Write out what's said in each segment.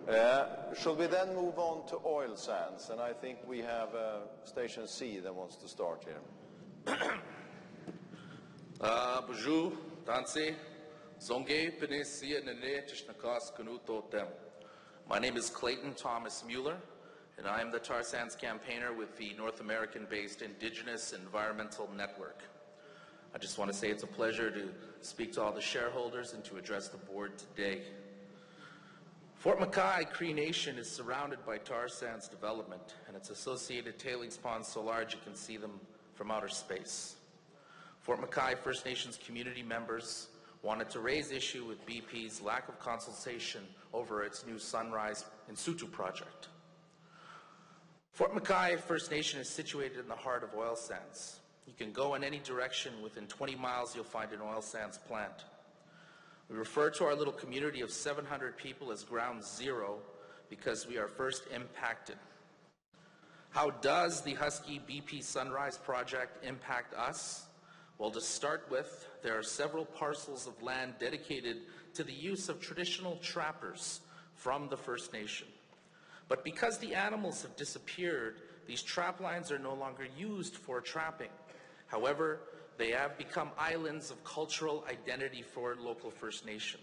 Should we then move on to oil sands? And I think we have Station C that wants to start here. Bonjour, Danse, Zonge, Penesia, Nene, Tishnakas, Kanuto, Dem. My name is Clayton Thomas Muller, and I am the tar sands campaigner with the North American-based Indigenous Environmental Network. I just want to say it's a pleasure to speak to all the shareholders and to address the board today. Fort McKay Cree Nation is surrounded by tar sands development and its associated tailings ponds so large you can see them from outer space. Fort McKay First Nations community members wanted to raise issue with BP's lack of consultation over its new Sunrise in Situ project. Fort McKay First Nation is situated in the heart of oil sands. You can go in any direction. Within 20 miles, you'll find an oil sands plant. We refer to our little community of 700 people as Ground Zero because we are first impacted. How does the Husky BP Sunrise project impact us? Well, to start with, there are several parcels of land dedicated to the use of traditional trappers from the First Nation. But because the animals have disappeared, these trap lines are no longer used for trapping. However, they have become islands of cultural identity for local First Nation.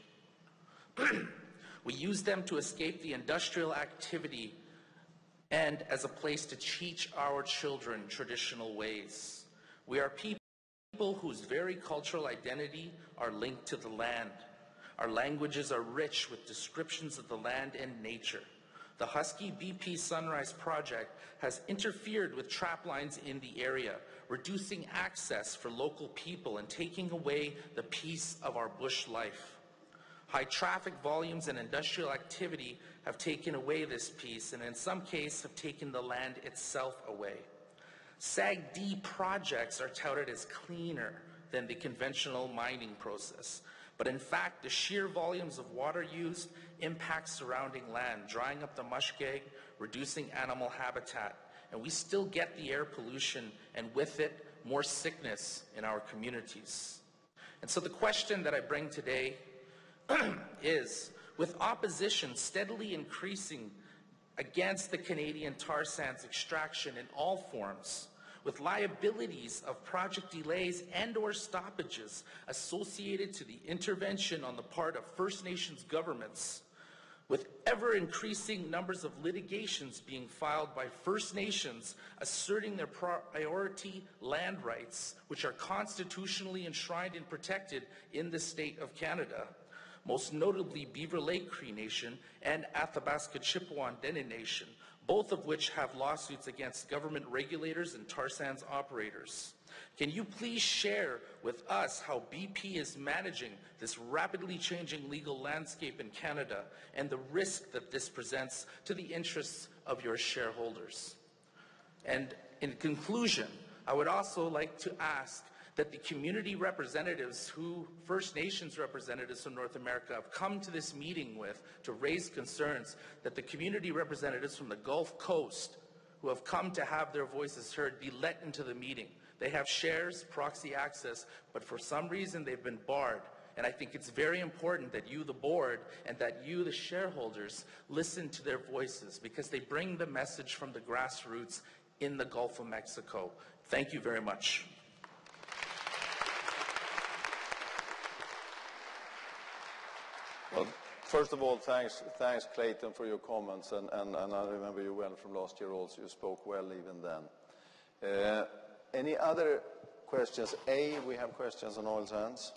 We use them to escape the industrial activity and as a place to teach our children traditional ways. We are people whose very cultural identity are linked to the land. Our languages are rich with descriptions of the land and nature. The Husky BP Sunrise project has interfered with trap lines in the area, reducing access for local people and taking away the peace of our bush life. High traffic volumes and industrial activity have taken away this peace and in some cases have taken the land itself away. SAGD projects are touted as cleaner than the conventional mining process, but in fact the sheer volumes of water used impact surrounding land, drying up the muskeg, reducing animal habitat, and we still get the air pollution and with it more sickness in our communities. And so the question that I bring today is, with opposition steadily increasing against the Canadian tar sands extraction in all forms, with liabilities of project delays and or stoppages associated to the intervention on the part of First Nations governments, with ever-increasing numbers of litigations being filed by First Nations asserting their priority land rights, which are constitutionally enshrined and protected in the state of Canada, most notably Beaver Lake Cree Nation and Athabasca Chippewa Dene Nation, both of which have lawsuits against government regulators and tar sands operators. Can you please share with us how BP is managing this rapidly changing legal landscape in Canada and the risk that this presents to the interests of your shareholders? And in conclusion, I would also like to ask that the community representatives who First Nations representatives from North America have come to this meeting with to raise concerns, that the community representatives from the Gulf Coast who have come to have their voices heard be let into the meeting. They have shares, proxy access, but for some reason they've been barred. And I think it's very important that you, the board, and that you, the shareholders, listen to their voices because they bring the message from the grassroots in the Gulf of Mexico. Thank you very much. Well, first of all, thanks Clayton for your comments, and I remember you well from last year also. You spoke well even then. Any other questions? We have questions on oil sands.